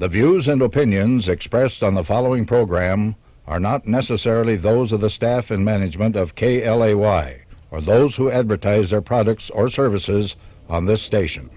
The views and opinions expressed on the following program are not necessarily those of the staff and management of KLAY or those who advertise their products or services on this station.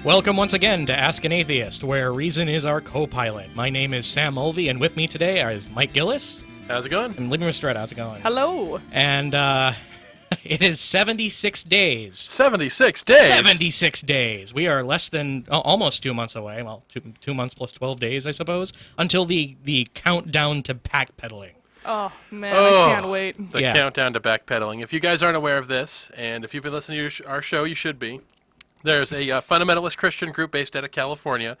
Welcome once again to Ask an Atheist, where reason is our co-pilot. My name is Sam Mulvey, and with me today is Mike Gillis. How's it going? And Libby Mistretta. How's it going? Hello. And it is 76 days. 76 days? 76 days. We are less than, almost 2 months away. Well, 2 months plus 12 days, I suppose, until the countdown to backpedaling. Oh, man, I can't wait. The countdown to backpedaling. If you guys aren't aware of this, and if you've been listening to our show, you should be. There's a fundamentalist Christian group based out of California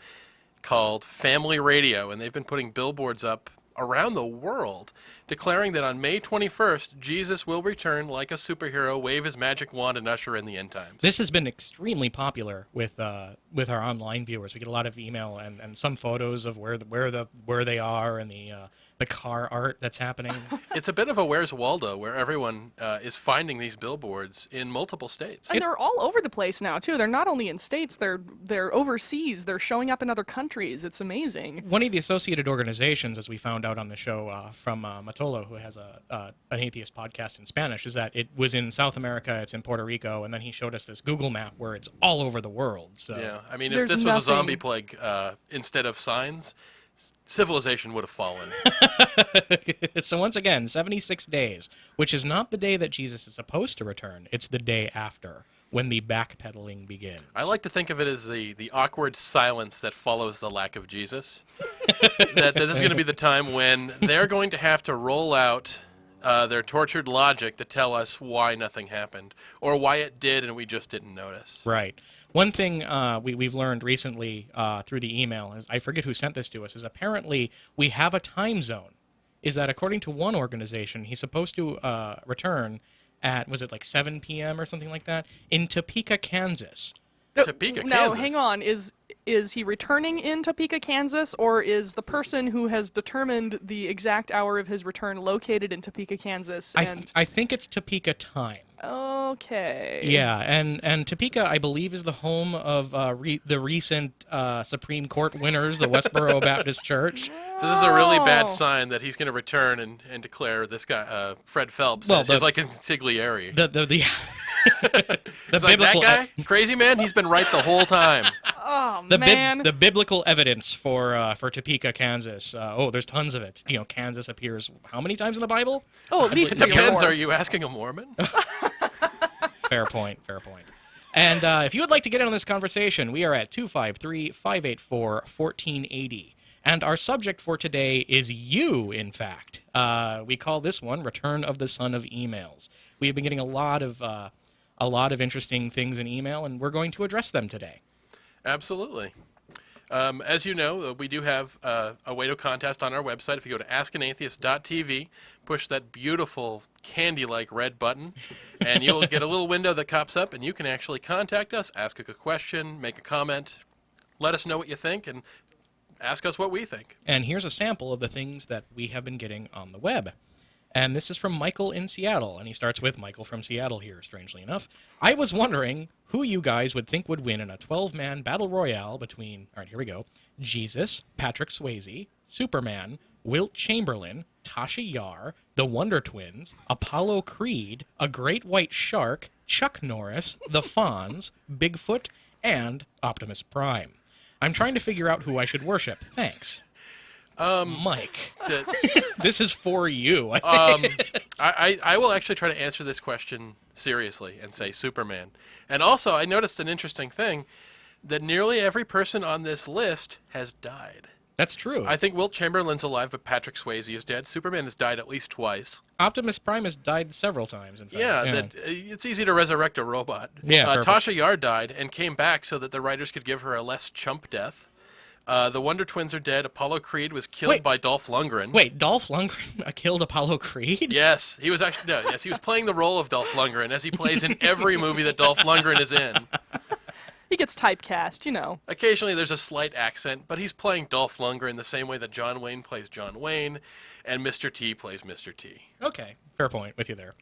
called Family Radio, and they've been putting billboards up around the world declaring that on May 21st, Jesus will return like a superhero, wave his magic wand, and usher in the end times. This has been extremely popular with our online viewers. We get a lot of email and some photos of where they are and the car art that's happening. It's a bit of a Where's Waldo, where everyone is finding these billboards in multiple states. And they're all over the place now, too. They're not only in states, they're overseas. They're showing up in other countries. It's amazing. One of the associated organizations, as we found out on the show from Matolo, who has an atheist podcast in Spanish, is that it was in South America, it's in Puerto Rico, and then he showed us this Google map where it's all over the world. So. Yeah, I mean, if this was a zombie plague instead of signs, civilization would have fallen. So once again, 76 days, which is not the day that Jesus is supposed to return. It's the day after, when the backpedaling begins. I like to think of it as the awkward silence that follows the lack of Jesus. that this is going to be the time when they're going to have to roll out their tortured logic to tell us why nothing happened, or why it did and we just didn't notice. Right. One thing we've learned recently through the email, is I forget who sent this to us, is apparently we have a time zone. Is that according to one organization, he's supposed to return at, was it like 7 p.m. or something like that, in Topeka, Kansas. Topeka, Kansas? Now, hang on. Is he returning in Topeka, Kansas, or is the person who has determined the exact hour of his return located in Topeka, Kansas? I think it's Topeka time. Okay. Yeah, and Topeka, I believe, is the home of the recent Supreme Court winners, the Westboro Baptist Church. So this is a really bad sign that he's going to return and declare this guy, Fred Phelps, as he's like consigliere. It's like, that guy, crazy man, he's been right the whole time. Oh, man. The biblical evidence for Topeka, Kansas. There's tons of it. You know, Kansas appears how many times in the Bible? Oh, at least it depends. Are you asking a Mormon? Fair point. And if you would like to get in on this conversation, we are at 253-584-1480. And our subject for today is you, in fact. We call this one Return of the Son of Emails. We've been getting a lot of interesting things in email, and we're going to address them today. Absolutely. As you know, we do have a way to contest on our website. If you go to askanatheist.tv, push that beautiful candy-like red button, and you'll get a little window that pops up, and you can actually contact us, ask a question, make a comment, let us know what you think, and ask us what we think. And here's a sample of the things that we have been getting on the web. And this is from Michael in Seattle, and he starts with Michael from Seattle here, strangely enough. I was wondering who you guys would think would win in a 12-man battle royale between, all right, here we go, Jesus, Patrick Swayze, Superman, Wilt Chamberlain, Tasha Yar, the Wonder Twins, Apollo Creed, a Great White Shark, Chuck Norris, the Fonz, Bigfoot, and Optimus Prime. I'm trying to figure out who I should worship. Thanks. Mike, this is for you. I will actually try to answer this question seriously and say Superman. And also, I noticed an interesting thing, that nearly every person on this list has died. That's true. I think Wilt Chamberlain's alive, but Patrick Swayze is dead. Superman has died at least twice. Optimus Prime has died several times, in fact. Yeah. It's easy to resurrect a robot. Yeah, Tasha Yar died and came back so that the writers could give her a less chump death. The Wonder Twins are dead. Apollo Creed was killed Wait. by Dolph Lundgren. Wait, Dolph Lundgren killed Apollo Creed? Yes, he was actually he was playing the role of Dolph Lundgren, as he plays in every movie that Dolph Lundgren is in. He gets typecast, you know. Occasionally there's a slight accent, but he's playing Dolph Lundgren the same way that John Wayne plays John Wayne, and Mr. T plays Mr. T. Okay, fair point. With you there.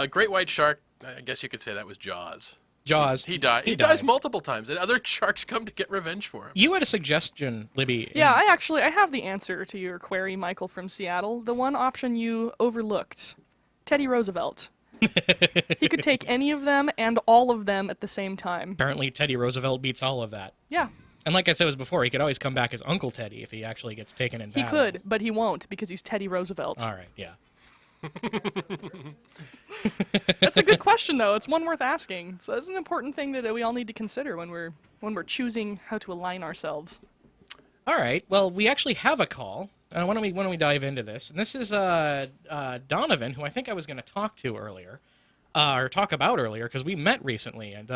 Great White Shark, I guess you could say that was Jaws. Jaws. He died. He dies multiple times, and other sharks come to get revenge for him. You had a suggestion, Libby. Yeah, I have the answer to your query, Michael from Seattle. The one option you overlooked. Teddy Roosevelt. He could take any of them and all of them at the same time. Apparently, Teddy Roosevelt beats all of that. Yeah. And like I said before, he could always come back as Uncle Teddy if he actually gets taken in battle. He could, but he won't because he's Teddy Roosevelt. All right, yeah. That's a good question, though. It's one worth asking. So it's an important thing that we all need to consider when we're choosing how to align ourselves. All right. Well, we actually have a call. Why don't we dive into this? And this is Donovan, who I think I was going to talk to earlier, or talk about earlier, because we met recently, and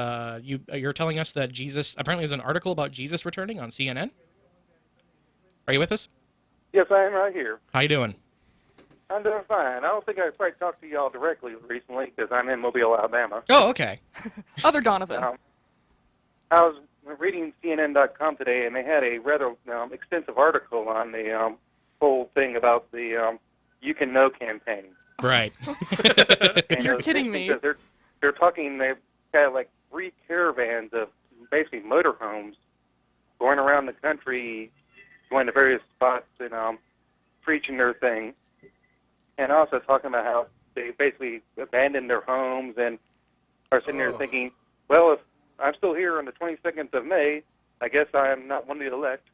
you're telling us that Jesus apparently there's an article about Jesus returning on CNN. Are you with us? Yes, I am right here. How you doing? I'm doing fine. I don't think I've quite talked to y'all directly recently because I'm in Mobile, Alabama. Oh, okay. Other Donovan. I was reading CNN.com today, and they had a rather extensive article on the whole thing about the You Can Know campaign. Right. And You're kidding me. Because they're talking, they've got like 3 caravans of basically motorhomes going around the country, going to various spots and preaching their thing. And also talking about how they basically abandoned their homes and are sitting there thinking, well, if I'm still here on the 22nd of May, I guess I am not one of the elect.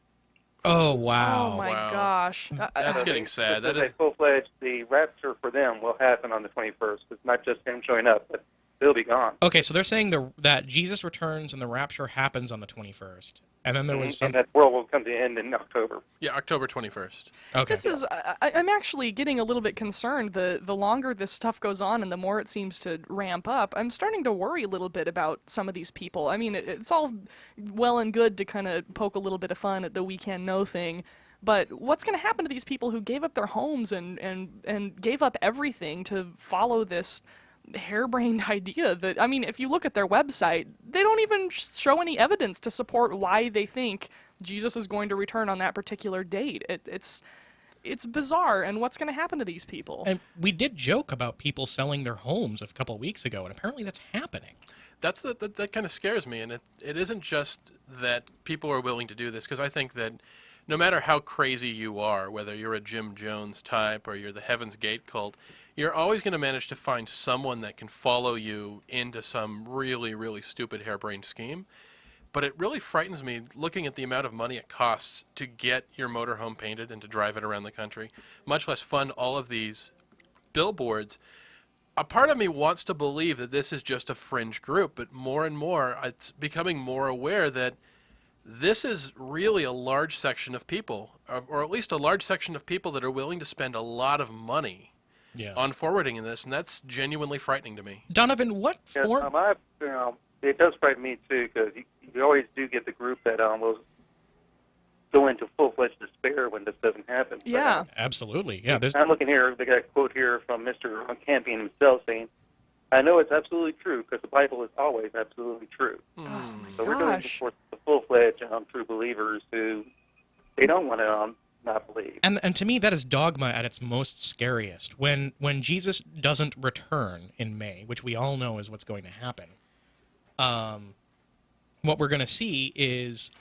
Oh, wow. Oh, my Wow. gosh. That's getting sad. That is full-fledged, the rapture for them will happen on the 21st. It's not just him showing up, but they'll be gone. Okay, so they're saying that Jesus returns and the rapture happens on the 21st. And then there was some... And that world will come to end in October. yeah, October 21st. Okay. This is, I'm actually getting a little bit concerned. The longer this stuff goes on and the more it seems to ramp up, I'm starting to worry a little bit about some of these people. I mean, it's all well and good to kind of poke a little bit of fun at the we can know thing, but what's going to happen to these people who gave up their homes and gave up everything to follow this harebrained idea that, I mean, if you look at their website, they don't even show any evidence to support why they think Jesus is going to return on that particular date. It's bizarre, and what's going to happen to these people? And we did joke about people selling their homes a couple weeks ago, and apparently that's happening. That kind of scares me, and it isn't just that people are willing to do this, because I think that no matter how crazy you are, whether you're a Jim Jones type or you're the Heaven's Gate cult, you're always going to manage to find someone that can follow you into some really, really stupid harebrained scheme. But it really frightens me looking at the amount of money it costs to get your motorhome painted and to drive it around the country, much less fund all of these billboards. A part of me wants to believe that this is just a fringe group, but more and more it's becoming more aware that this is really a large section of people, or at least a large section of people that are willing to spend a lot of money on forwarding in this, and that's genuinely frightening to me. Donovan, what Yes, form... it does frighten me, too, because you always do get the group that will go into full-fledged despair when this doesn't happen. Yeah. Absolutely. Yeah, there's... I'm looking here, they got a quote here from Mr. Campion himself saying, I know it's absolutely true because the Bible is always absolutely true. Oh, my So we're doing gosh. for the full-fledged true believers who they don't want to not believe. And to me, that is dogma at its most scariest. When Jesus doesn't return in May, which we all know is what's going to happen, what we're going to see is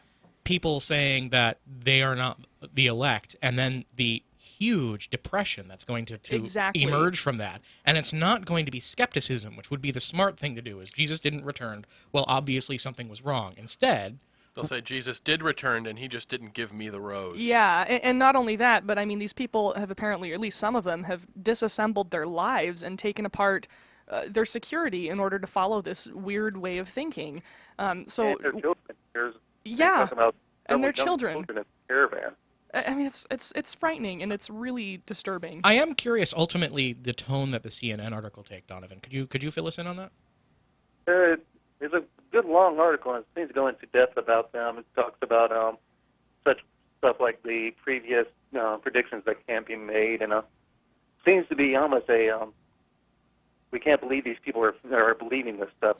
people saying that they are not the elect, and then the huge depression that's going to Exactly. emerge from that. And it's not going to be skepticism, which would be the smart thing to do, is Jesus didn't return. Well, obviously something was wrong. Instead... They'll say Jesus did return, and he just didn't give me the rose. Yeah, and not only that, but I mean, these people have apparently, or at least some of them, have disassembled their lives and taken apart their security in order to follow this weird way of thinking. So, And their children. There's yeah, talking about and their young children. in the caravan. I mean, it's frightening and it's really disturbing. I am curious, ultimately, the tone that the CNN article take, Donovan. Could you fill us in on that? It's a good long article, and it seems to go into depth about them. It talks about such stuff like the previous predictions that can't be made, and seems to be almost a we can't believe these people are believing this stuff.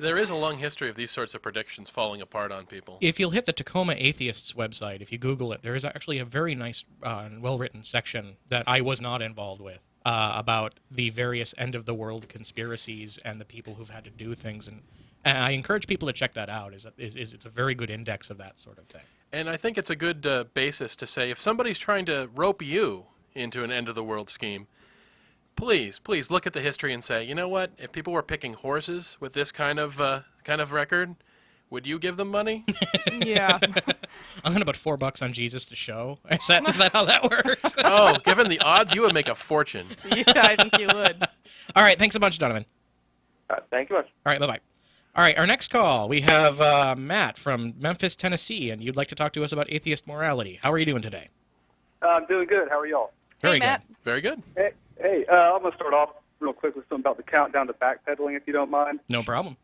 There is a long history of these sorts of predictions falling apart on people. If you'll hit the Tacoma Atheists website, if you Google it, there is actually a very nice and well-written section that I was not involved with about the various end-of-the-world conspiracies and the people who've had to do things. And I encourage people to check that out. It's a very good index of that sort of thing. And I think it's a good basis to say if somebody's trying to rope you into an end-of-the-world scheme, please look at the history and say, you know what? If people were picking horses with this kind of record, would you give them money? Yeah. I'm gonna put $4 on Jesus to show. Is that how that works? Oh, given the odds, you would make a fortune. Yeah, I think you would. All right, thanks a bunch, Donovan. Thank you much. All right, bye-bye. All right, our next call, we have Matt from Memphis, Tennessee, and you'd like to talk to us about atheist morality. How are you doing today? I'm doing good. How are y'all? Very Hey, Matt. good. Very good. Hey, I'm going to start off real quick with something about the countdown to backpedaling, if you don't mind. No problem.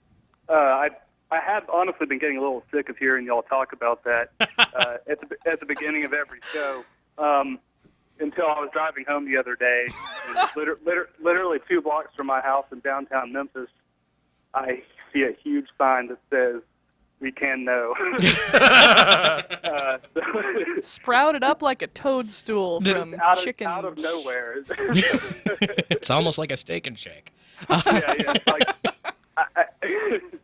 I have honestly been getting a little sick of hearing y'all talk about that at the beginning of every show until I was driving home the other day. And literally 2 blocks from my house in downtown Memphis, I see a huge sign that says, "We can know." Sprouted up like a toadstool from chicken. out of nowhere. It's almost like a steak and shake. Yeah. It's like,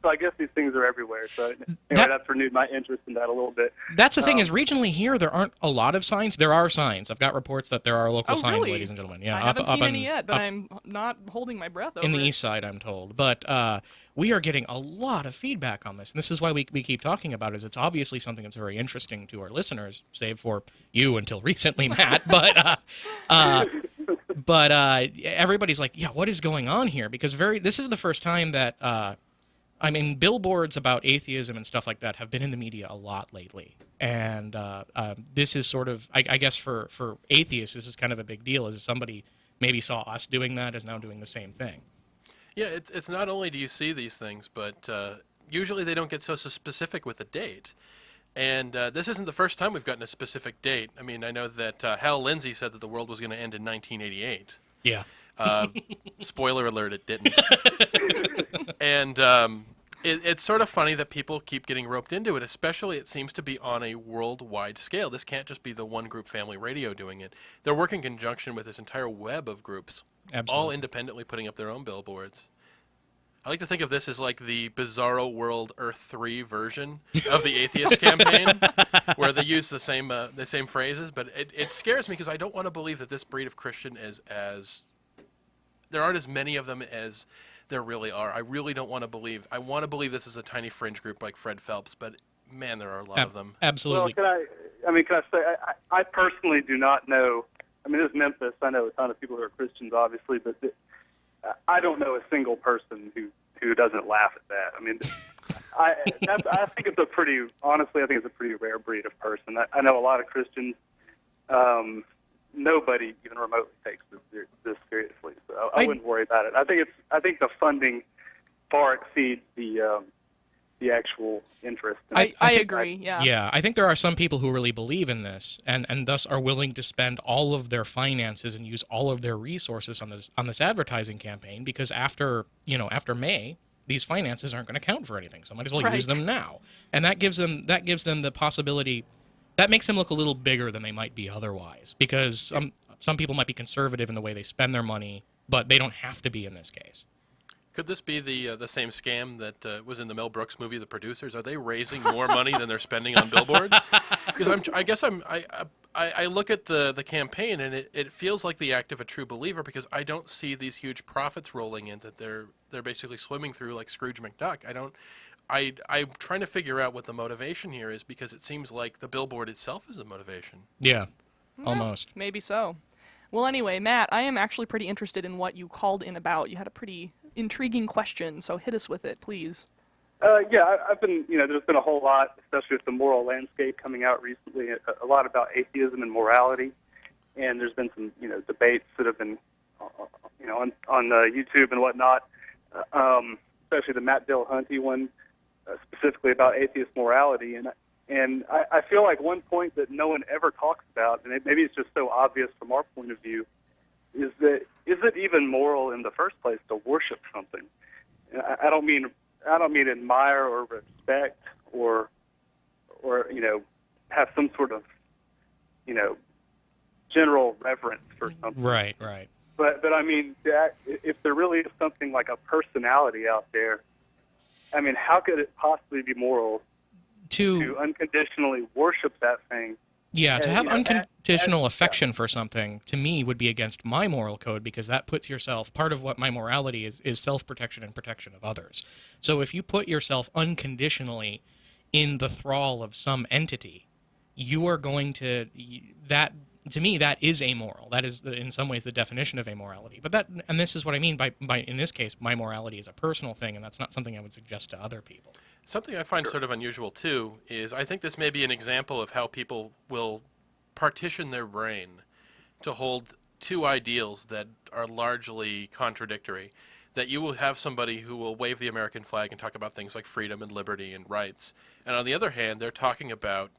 so I guess these things are everywhere. So anyway, that's renewed my interest in that a little bit. That's the thing is, regionally here, there aren't a lot of signs. There are signs. I've got reports that there are local Oh, signs, really? ladies and gentlemen. Yeah, I haven't seen any yet, but I'm not holding my breath over in the it. east side, I'm told. But we are getting a lot of feedback on this, and this is why we keep talking about it. Is it's obviously something that's very interesting to our listeners, save for you until recently, Matt. But everybody's like, yeah, what is going on here? Because this is the first time that billboards about atheism and stuff like that have been in the media a lot lately. And this is sort of, I guess for atheists, this is kind of a big deal. Is somebody maybe saw us doing that, is now doing the same thing. Yeah, it's not only do you see these things, but usually they don't get so specific with the date. And this isn't the first time we've gotten a specific date. I mean, I know that Hal Lindsey said that the world was going to end in 1988. Yeah. Spoiler alert, it didn't. And it's sort of funny that people keep getting roped into it, especially it seems to be on a worldwide scale. This can't just be the one group, Family Radio, doing it. They're working in conjunction with this entire web of groups, Absolutely. all independently putting up their own billboards. I like to think of this as like the Bizarro World Earth 3 version of the Atheist campaign, where they use the same phrases. But it scares me because I don't want to believe that this breed of Christian is as there aren't as many of them as there really are. I really don't want to believe. I want to believe this is a tiny fringe group like Fred Phelps, but man, there are a lot of them. Absolutely. Well, can I say, I personally do not know. I mean, this is Memphis. I know a ton of people who are Christians, obviously, but I don't know a single person who doesn't laugh at that. I mean, I think it's honestly, I think it's a pretty rare breed of person. I know a lot of Christians. Nobody even remotely takes this seriously, so I wouldn't worry about it. I think the funding far exceeds the actual interest. I agree. Yeah. Yeah, I think there are some people who really believe in this, and thus are willing to spend all of their finances and use all of their resources on this advertising campaign, because after May, these finances aren't going to count for anything. So might as well use them now, and that gives them the possibility. That makes them look a little bigger than they might be otherwise, because some people might be conservative in the way they spend their money, but they don't have to be in this case. Could this be the same scam that was in the Mel Brooks movie, The Producers? Are they raising more money than they're spending on billboards? Because I look at the campaign and it feels like the act of a true believer, because I don't see these huge profits rolling in that they're basically swimming through like Scrooge McDuck. I'm trying to figure out what the motivation here is, because it seems like the billboard itself is the motivation. Yeah, almost. Maybe so. Well, anyway, Matt, I am actually pretty interested in what you called in about. You had a pretty intriguing question, so hit us with it, please. Yeah, I've been, there's been a whole lot, especially with the moral landscape coming out recently, a lot about atheism and morality, and there's been some, debates that have been, on YouTube and whatnot, especially the Matt Dillahunty one, specifically about atheist morality, and And I feel like one point that no one ever talks about, and maybe it's just so obvious from our point of view, is that is it even moral in the first place to worship something? And I don't mean admire or respect or have some sort of general reverence for something. Right. But I mean, that if there really is something like a personality out there, I mean, how could it possibly be moral to unconditionally worship that thing? Yeah, to have unconditional affection for something, to me, would be against my moral code, because that puts yourself, part of what my morality is self-protection and protection of others. So if you put yourself unconditionally in the thrall of some entity, you are going to, to me, that is amoral. That is, in some ways, the definition of amorality. But and this is what I mean by, in this case, my morality is a personal thing, and that's not something I would suggest to other people. Something I find sort of unusual, too, is I think this may be an example of how people will partition their brain to hold two ideals that are largely contradictory. That you will have somebody who will wave the American flag and talk about things like freedom and liberty and rights. And on the other hand, they're talking about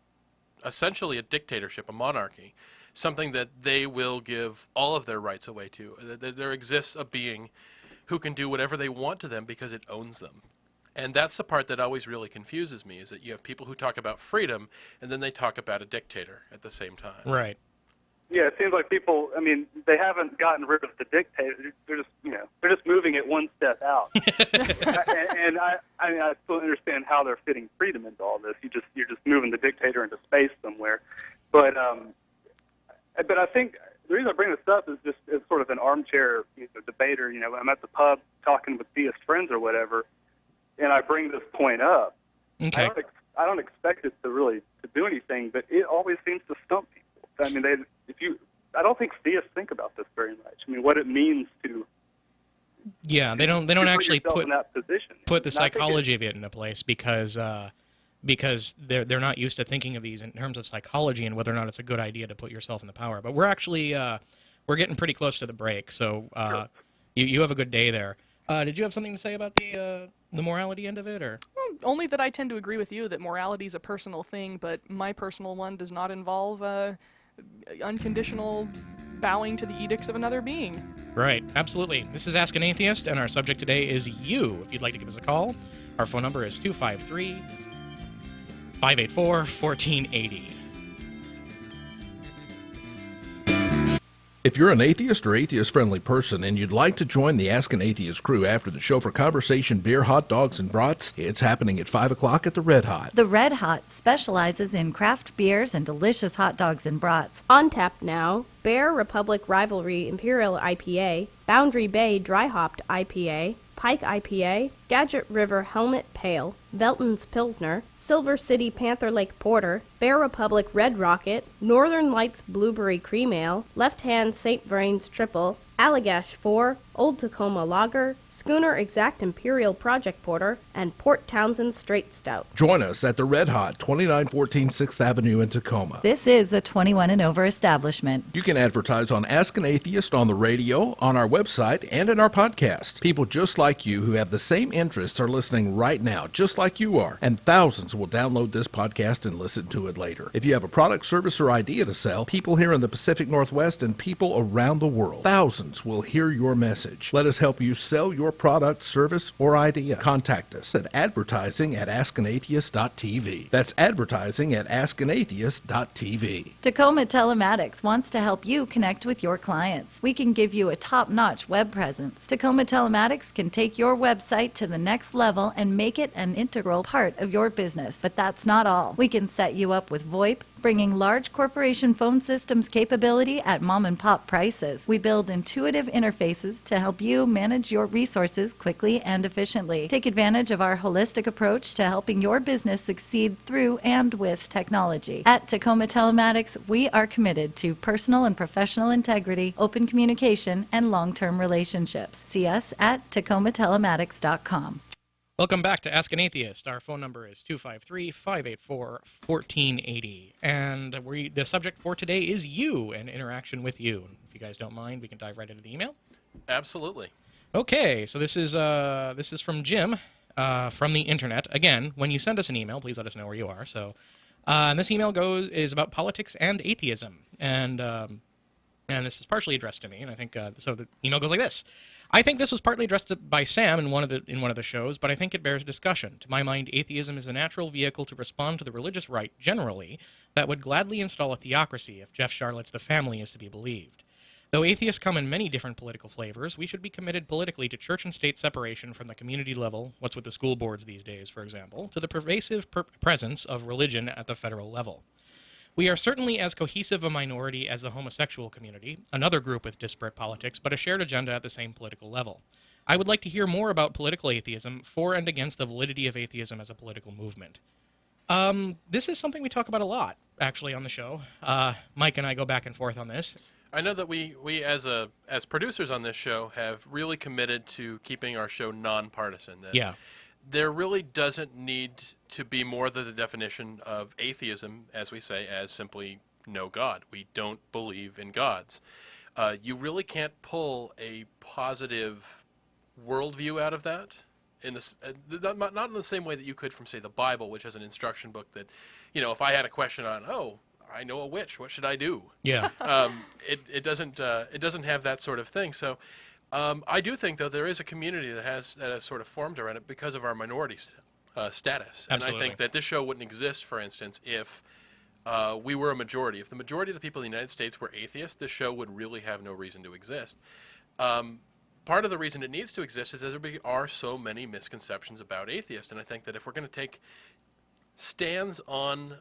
essentially a dictatorship, a monarchy, something that they will give all of their rights away to. There exists a being who can do whatever they want to them because it owns them. And that's the part that always really confuses me, is that you have people who talk about freedom, and then they talk about a dictator at the same time. Right. Yeah, it seems like people, I mean, they haven't gotten rid of the dictator. They're just moving it one step out. and I still understand how they're fitting freedom into all this. You're just moving the dictator into space somewhere. But I think the reason I bring this up is just as sort of an armchair debater. When I'm at the pub talking with theist friends or whatever, and I bring this point up. Okay. I don't expect it to do anything, but it always seems to stump people. I mean, I don't think theists think about this very much. I mean, what it means to. Yeah, they don't actually put in that position. Put the psychology of it into place, because they're not used to thinking of these in terms of psychology and whether or not it's a good idea to put yourself in the power. But we're actually we're getting pretty close to the break, so Sure. you have a good day there. Did you have something to say about the morality end of it, or? Only that I tend to agree with you that morality is a personal thing, but my personal one does not involve unconditional bowing to the edicts of another being. Right, absolutely. This is Ask an Atheist, and our subject today is you. If you'd like to give us a call, our phone number is 253-584-1480. If you're an atheist or atheist-friendly person and you'd like to join the Ask an Atheist crew after the show for conversation, beer, hot dogs, and brats, it's happening at 5 o'clock at the Red Hot. The Red Hot specializes in craft beers and delicious hot dogs and brats. On tap now, Bear Republic Rivalry Imperial IPA, Boundary Bay Dry Hopped IPA, Pike IPA, Skagit River Helmet Pale, Velton's Pilsner, Silver City Panther Lake Porter, Bear Republic Red Rocket, Northern Lights Blueberry Cream Ale, Left Hand St. Vrain's Triple, Allagash 4, Old Tacoma Lager, Schooner Exact Imperial Project Porter, and Port Townsend Straight Stout. Join us at the Red Hot, 2914 6th Avenue in Tacoma. This is a 21 and over establishment. You can advertise on Ask an Atheist on the radio, on our website, and in our podcast. People just like you who have the same interests are listening right now, just like you are, and thousands will download this podcast and listen to it later. If you have a product, service, or idea to sell, people here in the Pacific Northwest and people around the world, thousands will hear your message. Let us help you sell your product, service, or idea. Contact us at advertising@askanatheist.tv. That's advertising@askanatheist.tv. Tacoma Telematics wants to help you connect with your clients. We can give you a top-notch web presence. Tacoma Telematics can take your website to the next level and make it an integral part of your business. But that's not all. We can set you up with VoIP, bringing large corporation phone systems capability at mom-and-pop prices. We build intuitive interfaces to help you manage your resources quickly and efficiently. Take advantage of our holistic approach to helping your business succeed through and with technology. At Tacoma Telematics, we are committed to personal and professional integrity, open communication, and long-term relationships. See us at tacomatelematics.com. Welcome back to Ask an Atheist. Our phone number is 253-584-1480. And the subject for today is you and interaction with you. If you guys don't mind, we can dive right into the email. Absolutely. Okay, so this is from Jim from the internet. Again, when you send us an email, please let us know where you are. So And this email is about politics and atheism, and this is partially addressed to me. And I think so. The email goes like this: I think this was partly addressed by Sam in one of the shows, but I think it bears discussion. To my mind, atheism is a natural vehicle to respond to the religious right generally that would gladly install a theocracy if Jeff Charlotte's The Family is to be believed. Though atheists come in many different political flavors, we should be committed politically to church and state separation from the community level, what's with the school boards these days, for example, to the pervasive presence of religion at the federal level. We are certainly as cohesive a minority as the homosexual community, another group with disparate politics, but a shared agenda at the same political level. I would like to hear more about political atheism, for and against the validity of atheism as a political movement. This is something we talk about a lot, actually, on the show. Mike and I go back and forth on this. I know that we as producers on this show have really committed to keeping our show nonpartisan. Yeah. There really doesn't need to be more than the definition of atheism, as we say, as simply no God. We don't believe in gods. You really can't pull a positive worldview out of that. Not in the same way that you could from, say, the Bible, which has an instruction book that, if I had a question on, I know a witch, what should I do? Yeah. It doesn't have that sort of thing. So I do think, though, there is a community that has sort of formed around it because of our minority status. Absolutely. And I think that this show wouldn't exist, for instance, if we were a majority. If the majority of the people in the United States were atheists, this show would really have no reason to exist. Part of the reason it needs to exist is there are so many misconceptions about atheists. And I think that if we're going to take stands on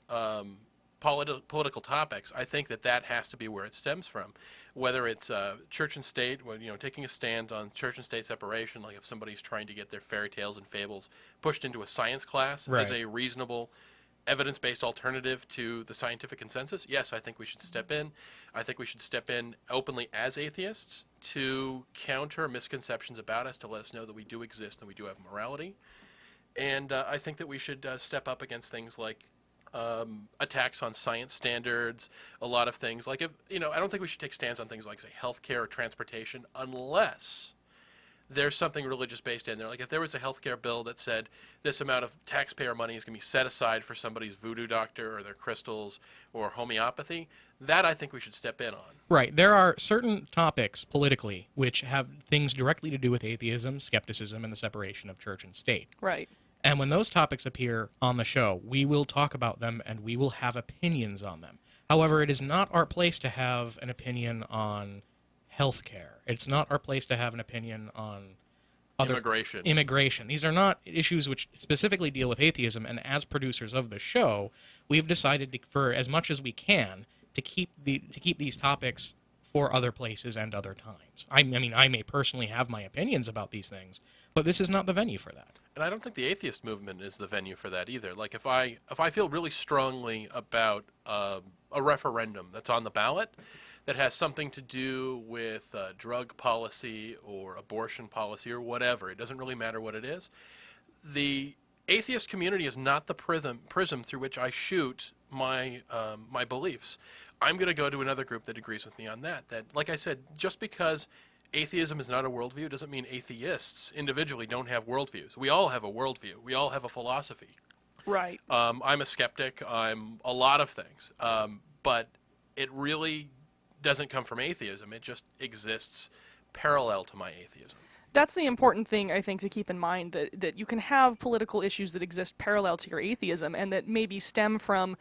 political topics, I think that has to be where it stems from. Whether it's church and state, taking a stand on church and state separation, like if somebody's trying to get their fairy tales and fables pushed into a science class as a reasonable evidence-based alternative to the scientific consensus, yes, I think we should step in. I think we should step in openly as atheists to counter misconceptions about us, to let us know that we do exist and we do have morality. And I think that we should step up against things like attacks on science standards, a lot of things. Like, I don't think we should take stands on things like, say, healthcare or transportation unless there's something religious-based in there. Like, if there was a healthcare bill that said this amount of taxpayer money is going to be set aside for somebody's voodoo doctor or their crystals or homeopathy, that I think we should step in on. Right. There are certain topics politically which have things directly to do with atheism, skepticism, and the separation of church and state. Right. And when those topics appear on the show, we will talk about them and we will have opinions on them. However, it is not our place to have an opinion on healthcare. It's not our place to have an opinion on immigration. These are not issues which specifically deal with atheism, and as producers of the show, we've decided for as much as we can to keep these topics for other places and other times. I mean, I may personally have my opinions about these things, but this is not the venue for that. And I don't think the atheist movement is the venue for that either. Like, if I feel really strongly about a referendum that's on the ballot that has something to do with drug policy or abortion policy or whatever, it doesn't really matter what it is, the atheist community is not the prism through which I shoot my beliefs. I'm going to go to another group that agrees with me on that. That, like I said, just because atheism is not a worldview doesn't mean atheists individually don't have worldviews. We all have a worldview. We all have a philosophy. Right. I'm a skeptic. I'm a lot of things. But it really doesn't come from atheism. It just exists parallel to my atheism. That's the important thing, I think, to keep in mind, that you can have political issues that exist parallel to your atheism and that maybe stem from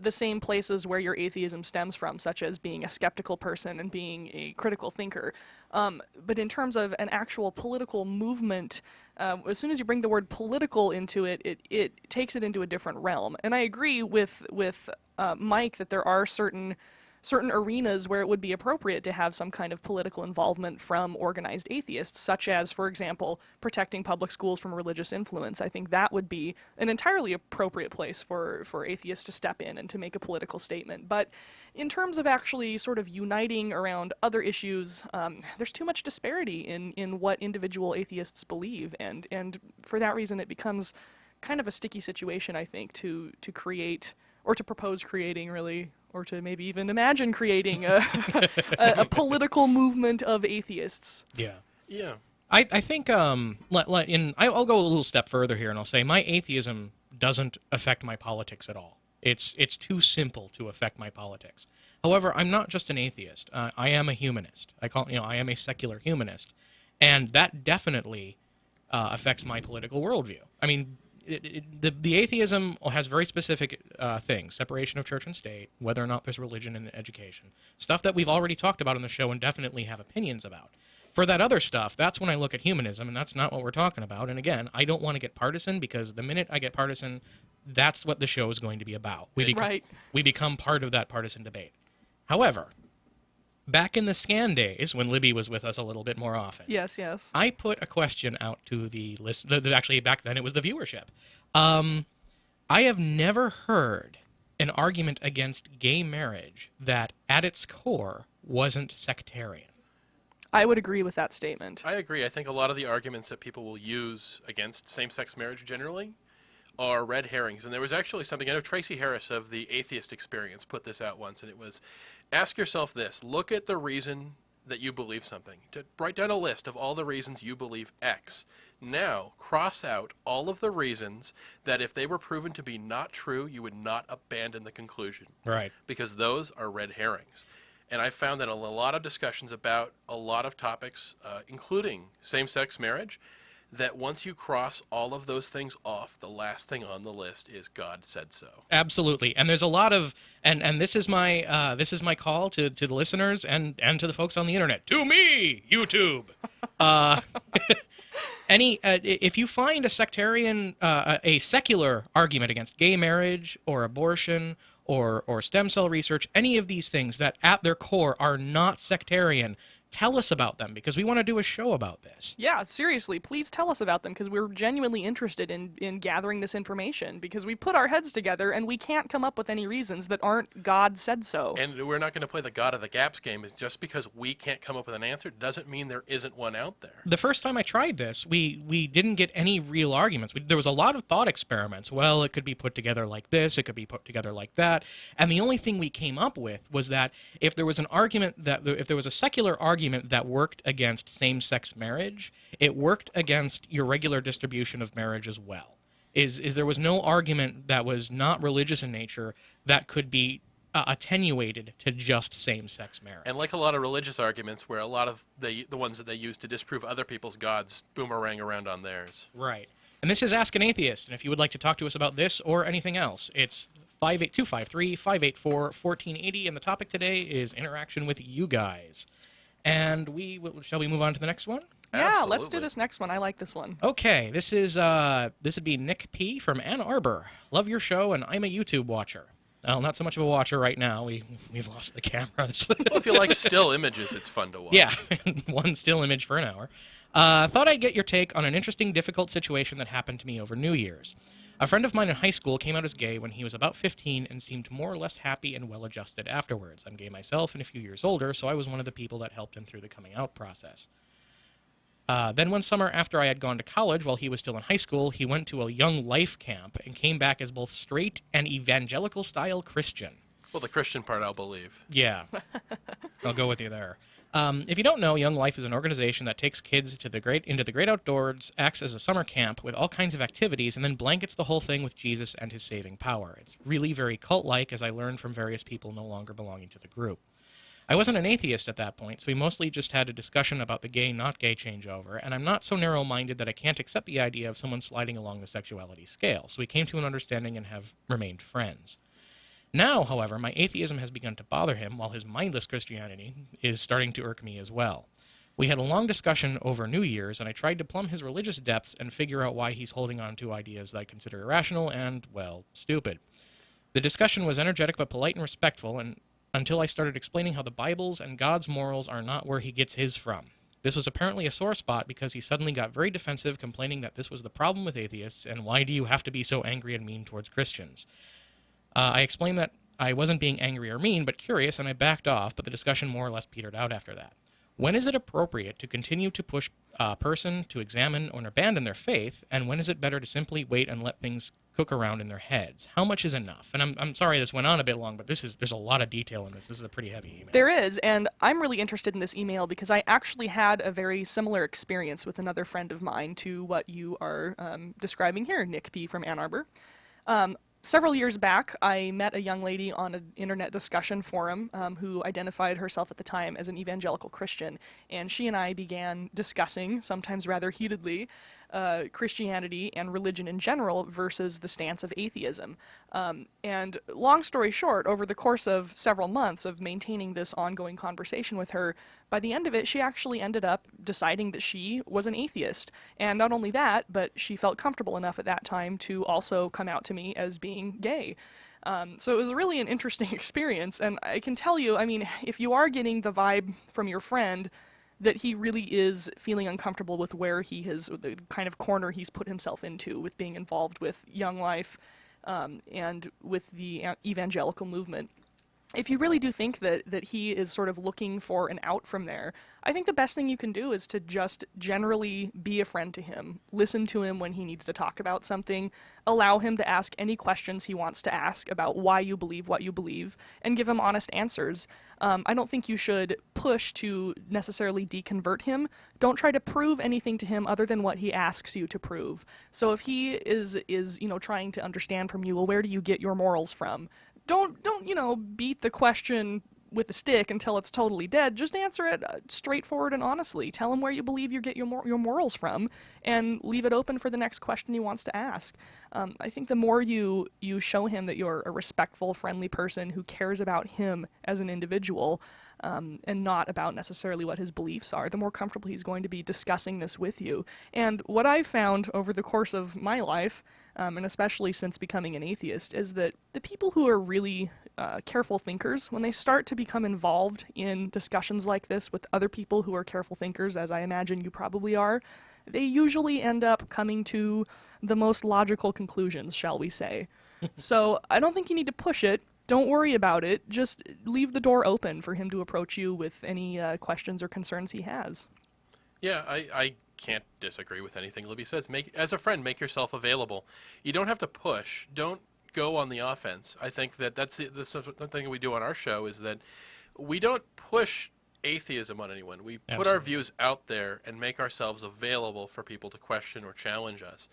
the same places where your atheism stems from, such as being a skeptical person and being a critical thinker. But in terms of an actual political movement, as soon as you bring the word political into it, it takes it into a different realm. And I agree with Mike that there are certain arenas where it would be appropriate to have some kind of political involvement from organized atheists, such as, for example, protecting public schools from religious influence. I think that would be an entirely appropriate place for atheists to step in and to make a political statement. But in terms of actually sort of uniting around other issues, there's too much disparity in what individual atheists believe, and for that reason it becomes kind of a sticky situation, I think, to create, or to propose creating, really, or to maybe even imagine creating a political movement of atheists. Yeah. Yeah. I think I'll go a little step further here, and I'll say my atheism doesn't affect my politics at all. It's too simple to affect my politics. However, I'm not just an atheist. I am a humanist. I am a secular humanist, and that definitely affects my political worldview. I mean, the atheism has very specific things: separation of church and state, whether or not there's religion in education, stuff that we've already talked about on the show and definitely have opinions about. For that other stuff, that's when I look at humanism, and that's not what we're talking about. And again, I don't want to get partisan, because the minute I get partisan, that's what the show is going to be about. We become part of that partisan debate. However, back in the scan days, when Libby was with us a little bit more often, Yes. I put a question out to the list. Actually, back then it was the viewership. I have never heard an argument against gay marriage that, at its core, wasn't sectarian. I would agree with that statement. I agree. I think a lot of the arguments that people will use against same-sex marriage generally are red herrings. And there was actually something, I know Tracy Harris of the Atheist Experience put this out once, and it was, ask yourself this: look at the reason that you believe something. Write down a list of all the reasons you believe X. Now, cross out all of the reasons that if they were proven to be not true, you would not abandon the conclusion. Right. Because those are red herrings. And I found that in a lot of discussions about a lot of topics, including same-sex marriage, that once you cross all of those things off, the last thing on the list is God said so. Absolutely. And there's a lot of, and this is my call to the listeners and to the folks on the internet. To me, YouTube. If you find a sectarian, a secular argument against gay marriage or abortion or stem cell research, any of these things that at their core are not sectarian, tell us about them, because we want to do a show about this. Yeah, seriously, please tell us about them, because we're genuinely interested in gathering this information, because we put our heads together and we can't come up with any reasons that aren't God said so. And we're not going to play the God of the Gaps game. It's just because we can't come up with an answer doesn't mean there isn't one out there. The first time I tried this, we didn't get any real arguments. There was a lot of thought experiments. Well, it could be put together like this, it could be put together like that. And the only thing we came up with was that if there was a secular argument that worked against same-sex marriage, it worked against your regular distribution of marriage as well. There was no argument that was not religious in nature that could be attenuated to just same-sex marriage. And like a lot of religious arguments, where a lot of the ones that they use to disprove other people's gods boomerang around on theirs. Right. And this is Ask an Atheist, and if you would like to talk to us about this or anything else, it's 253-584-1480, and the topic today is interaction with you guys. And shall we move on to the next one? Yeah, Absolutely. let's do this next one. I like this one. Okay, this would be Nick P. from Ann Arbor. Love your show, and I'm a YouTube watcher. Well, not so much of a watcher right now. We've lost the cameras. Well, if you like still images, it's fun to watch. Yeah, one still image for an hour. Thought I'd get your take on an interesting, difficult situation that happened to me over New Year's. A friend of mine in high school came out as gay when he was about 15 and seemed more or less happy and well-adjusted afterwards. I'm gay myself and a few years older, so I was one of the people that helped him through the coming out process. Then one summer after I had gone to college while he was still in high school, he went to a Young Life camp and came back as both straight and evangelical-style Christian. Well, the Christian part, I'll believe. Yeah. I'll go with you there. If you don't know, Young Life is an organization that takes kids into the great outdoors, acts as a summer camp with all kinds of activities, and then blankets the whole thing with Jesus and his saving power. It's really very cult-like, as I learned from various people no longer belonging to the group. I wasn't an atheist at that point, so we mostly just had a discussion about the gay-not gay changeover, and I'm not so narrow-minded that I can't accept the idea of someone sliding along the sexuality scale, so we came to an understanding and have remained friends. Now, however, my atheism has begun to bother him, while his mindless Christianity is starting to irk me as well. We had a long discussion over New Year's, and I tried to plumb his religious depths and figure out why he's holding on to ideas that I consider irrational and, well, stupid. The discussion was energetic but polite and respectful, and until I started explaining how the Bible's and God's morals are not where he gets his from. This was apparently a sore spot because he suddenly got very defensive, complaining that this was the problem with atheists, and why do you have to be so angry and mean towards Christians? I explained that I wasn't being angry or mean, but curious, and I backed off, but the discussion more or less petered out after that. When is it appropriate to continue to push a person to examine or abandon their faith, and when is it better to simply wait and let things cook around in their heads? How much is enough? And I'm sorry this went on a bit long, but there's a lot of detail in this. This is a pretty heavy email. There is, and I'm really interested in this email because I actually had a very similar experience with another friend of mine to what you are describing here, Nick P. from Ann Arbor. Several years back, I met a young lady on an internet discussion forum who identified herself at the time as an evangelical Christian, and she and I began discussing, sometimes rather heatedly, Christianity and religion in general versus the stance of atheism. And long story short, over the course of several months of maintaining this ongoing conversation with her, by the end of it, she actually ended up deciding that she was an atheist. And not only that, but she felt comfortable enough at that time to also come out to me as being gay. So it was really an interesting experience. And I can tell you, I mean, if you are getting the vibe from your friend that he really is feeling uncomfortable with where he has, the kind of corner he's put himself into with being involved with Young Life and with the evangelical movement. If you really do think that he is sort of looking for an out from there, I think the best thing you can do is to just generally be a friend to him, listen to him when he needs to talk about something, allow him to ask any questions he wants to ask about why you believe what you believe, and give him honest answers. I don't think you should push to necessarily deconvert him. Don't try to prove anything to him other than what he asks you to prove. So if he is trying to understand from you, well, where do you get your morals from? Don't beat the question with a stick until it's totally dead. Just answer it straightforward and honestly. Tell him where you believe you get your morals from, and leave it open for the next question he wants to ask. I think the more you show him that you're a respectful, friendly person who cares about him as an individual, and not about necessarily what his beliefs are, the more comfortable he's going to be discussing this with you. And what I've found over the course of my life, and especially since becoming an atheist, is that the people who are really careful thinkers, when they start to become involved in discussions like this with other people who are careful thinkers, as I imagine you probably are, they usually end up coming to the most logical conclusions, shall we say. So I don't think you need to push it. Don't worry about it. Just leave the door open for him to approach you with any questions or concerns he has. Yeah, I can't disagree with anything Libby says. As a friend, make yourself available. You don't have to push. Don't go on the offense. I think that's the thing we do on our show, is that we don't push atheism on anyone. We put our views out there and make ourselves available for people to question or challenge us.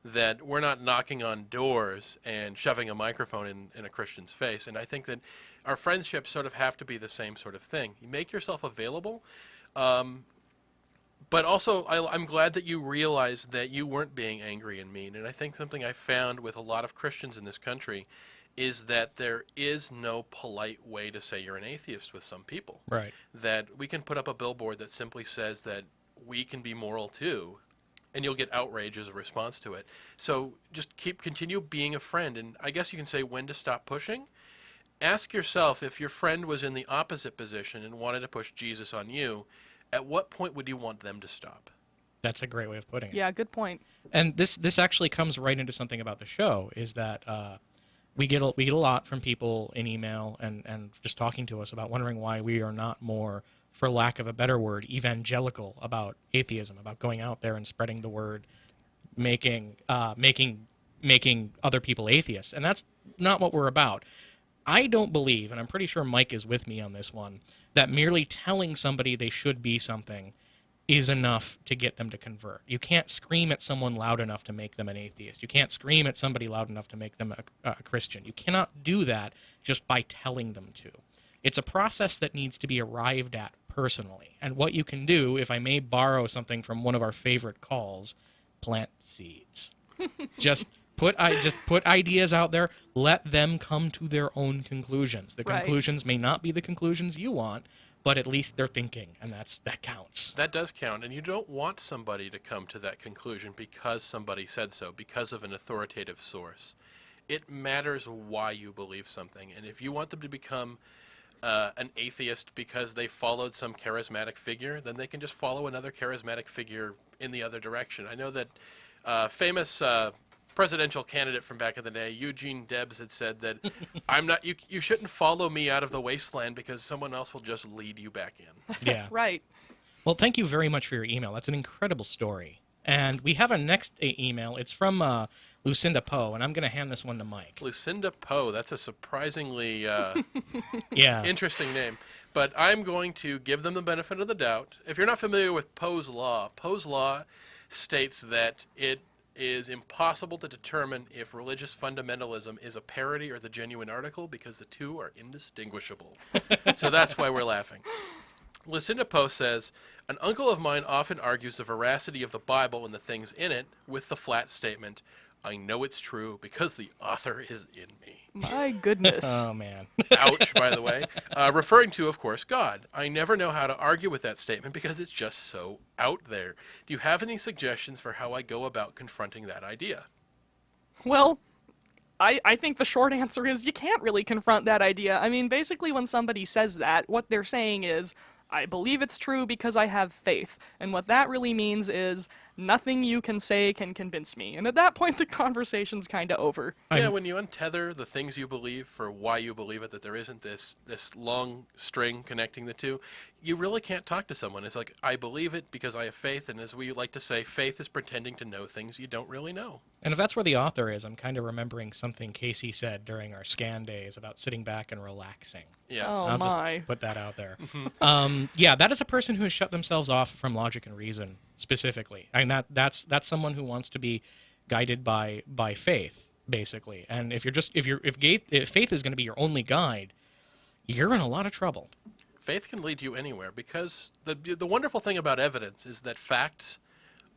That we're not knocking on doors and shoving a microphone in a Christian's face. And I think that our friendships sort of have to be the same sort of thing. You make yourself available, but also I'm glad that you realized that you weren't being angry and mean. And I think something I found with a lot of Christians in this country is that there is no polite way to say you're an atheist with some people. Right. That we can put up a billboard that simply says that we can be moral too, and you'll get outrage as a response to it. So just continue being a friend. And I guess you can say when to stop pushing. Ask yourself, if your friend was in the opposite position and wanted to push Jesus on you, at what point would you want them to stop? That's a great way of putting it. Yeah, good point. And this actually comes right into something about the show, is that we get a lot from people in email and just talking to us about wondering why we are not more, for lack of a better word, evangelical about atheism, about going out there and spreading the word, making other people atheists. And that's not what we're about. I don't believe, and I'm pretty sure Mike is with me on this one, that merely telling somebody they should be something is enough to get them to convert. You can't scream at someone loud enough to make them an atheist. You can't scream at somebody loud enough to make them a Christian. You cannot do that just by telling them to. It's a process that needs to be arrived at personally. And what you can do, if I may borrow something from one of our favorite calls, plant seeds. Just put ideas out there. Let them come to their own conclusions. The conclusions may not be the conclusions you want, but at least they're thinking, and that counts. That does count, and you don't want somebody to come to that conclusion because somebody said so, because of an authoritative source. It matters why you believe something, and if you want them to become an atheist because they followed some charismatic figure, then they can just follow another charismatic figure in the other direction. I know that famous presidential candidate from back in the day, Eugene Debs, had said that you shouldn't follow me out of the wasteland because someone else will just lead you back in. Yeah. Right. Well, thank you very much for your email. That's an incredible story. And we have a next email. It's from Lucinda Poe, and I'm going to hand this one to Mike. Lucinda Poe, that's a surprisingly interesting name. But I'm going to give them the benefit of the doubt. If you're not familiar with Poe's law states that is impossible to determine if religious fundamentalism is a parody or the genuine article because the two are indistinguishable. So that's why we're laughing. Lucinda Post says, an uncle of mine often argues the veracity of the Bible and the things in it with the flat statement, I know it's true because the author is in me. My goodness. Oh, man. Ouch, by the way. Referring to, of course, God. I never know how to argue with that statement because it's just so out there. Do you have any suggestions for how I go about confronting that idea? Well, I think the short answer is you can't really confront that idea. I mean, basically when somebody says that, what they're saying is, I believe it's true because I have faith. And what that really means is nothing you can say can convince me. And at that point, the conversation's kind of over. Yeah, when you untether the things you believe for why you believe it, that there isn't this long string connecting the two, you really can't talk to someone. It's like, I believe it because I have faith, and as we like to say, faith is pretending to know things you don't really know. And if that's where the author is, I'm kind of remembering something Casey said during our scan days about sitting back and relaxing. Yes. Oh, I'll my. just put that out there. Yeah, that is a person who has shut themselves off from logic and reason specifically. I mean, that's someone who wants to be guided by faith, basically. And if faith is going to be your only guide, you're in a lot of trouble. Faith can lead you anywhere because the wonderful thing about evidence is that facts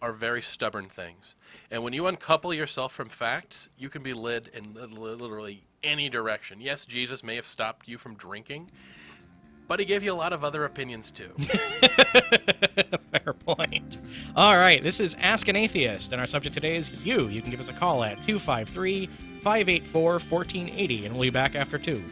are very stubborn things. And when you uncouple yourself from facts, you can be led in literally any direction. Yes, Jesus may have stopped you from drinking, but he gave you a lot of other opinions too. Fair point. All right, this is Ask an Atheist, and our subject today is you. You can give us a call at 253-584-1480, and we'll be back after 2.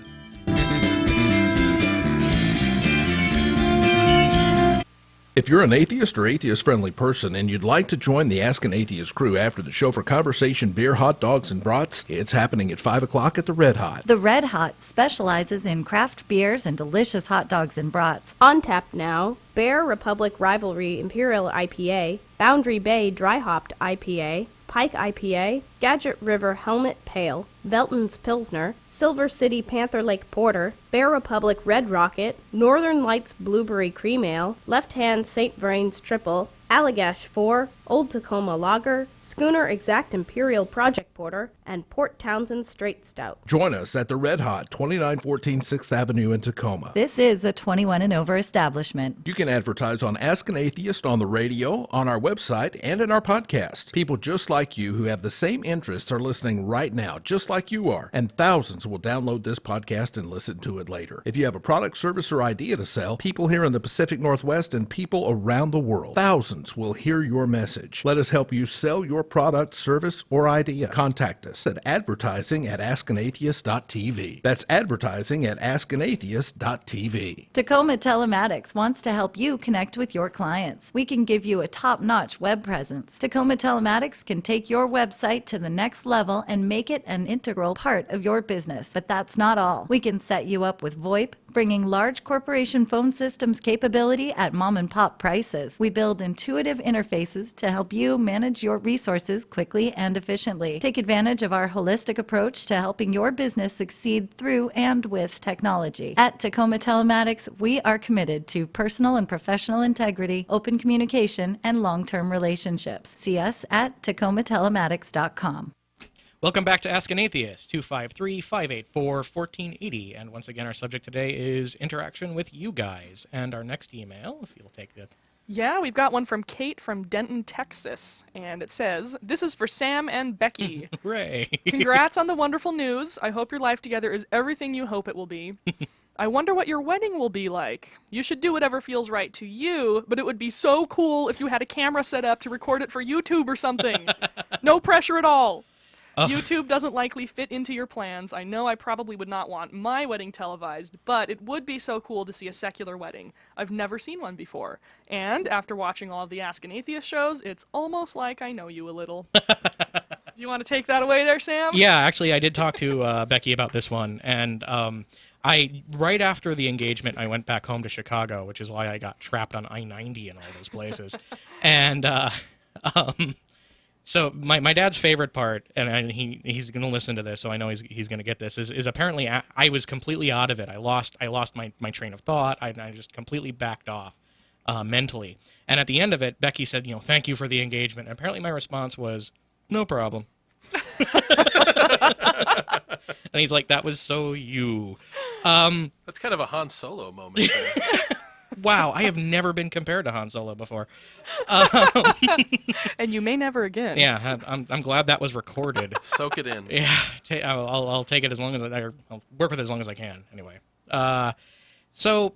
If you're an atheist or atheist-friendly person and you'd like to join the Ask an Atheist crew after the show for conversation, beer, hot dogs, and brats, it's happening at 5 o'clock at the Red Hot. The Red Hot specializes in craft beers and delicious hot dogs and brats. On tap now, Bear Republic Rivalry Imperial IPA, Boundary Bay Dry Hopped IPA, Pike IPA, Skagit River Helmet Pale, Velton's Pilsner, Silver City Panther Lake Porter, Bear Republic Red Rocket, Northern Lights Blueberry Cream Ale, Left Hand St. Vrain's Triple, Allagash 4, Old Tacoma Lager, Schooner Exact Imperial Project Porter, and Port Townsend Straight Stout. Join us at the Red Hot, 2914 6th Avenue in Tacoma. This is a 21 and over establishment. You can advertise on Ask an Atheist on the radio, on our website, and in our podcast. People just like you who have the same interests are listening right now, just like you are, and thousands will download this podcast and listen to it later. If you have a product, service, or idea to sell, people here in the Pacific Northwest and people around the world, thousands will hear your message. Let us help you sell your product, service, or idea. Contact us at advertising@askanatheist.tv. That's advertising@askanatheist.tv. Tacoma Telematics wants to help you connect with your clients. We can give you a top-notch web presence. Tacoma Telematics can take your website to the next level and make it an integral part of your business. But that's not all. We can set you up with VoIP, bringing large corporation phone systems capability at mom-and-pop prices. We build intuitive interfaces to help you manage your resources quickly and efficiently. Take advantage of our holistic approach to helping your business succeed through and with technology. At Tacoma Telematics, we are committed to personal and professional integrity, open communication, and long-term relationships. See us at tacomatelematics.com. Welcome back to Ask an Atheist, 253-584-1480. And once again, our subject today is interaction with you guys. And our next email, if you'll take it. Yeah, we've got one from Kate from Denton, Texas. And it says, this is for Sam and Becky. Hooray. Congrats on the wonderful news. I hope your life together is everything you hope it will be. I wonder what your wedding will be like. You should do whatever feels right to you, but it would be so cool if you had a camera set up to record it for YouTube or something. No pressure at all. YouTube doesn't likely fit into your plans. I know I probably would not want my wedding televised, but it would be so cool to see a secular wedding. I've never seen one before. And after watching all of the Ask an Atheist shows, it's almost like I know you a little. Do you want to take that away there, Sam? Yeah, actually, I did talk to Becky about this one, and right after the engagement, I went back home to Chicago, which is why I got trapped on I-90 and all those places. And so my dad's favorite part, and he's going to listen to this, so I know he's going to get this, is apparently I was completely out of it. I lost my train of thought. I just completely backed off mentally. And at the end of it, Becky said, thank you for the engagement. And apparently my response was, No problem. And he's like, that was so you. That's kind of a Han Solo moment there. Wow, I have never been compared to Han Solo before. And you may never again. Yeah, I'm glad that was recorded. Soak it in. Yeah, I'll take it as long as I'll work with it as long as I can. Anyway, so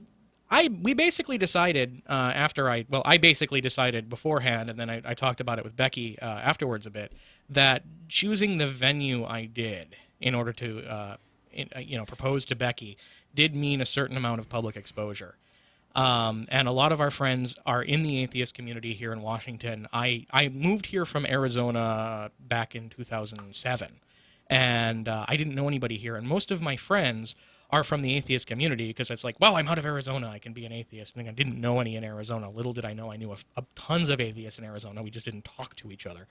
we basically decided I basically decided beforehand, and then I talked about it with Becky afterwards a bit, that choosing the venue I did in order to propose to Becky did mean a certain amount of public exposure. And a lot of our friends are in the atheist community here in Washington. I moved here from Arizona back in 2007, and I didn't know anybody here. And most of my friends are from the atheist community because it's like, well, I'm out of Arizona, I can be an atheist. And I didn't know any in Arizona. Little did I know I knew tons of atheists in Arizona. We just didn't talk to each other.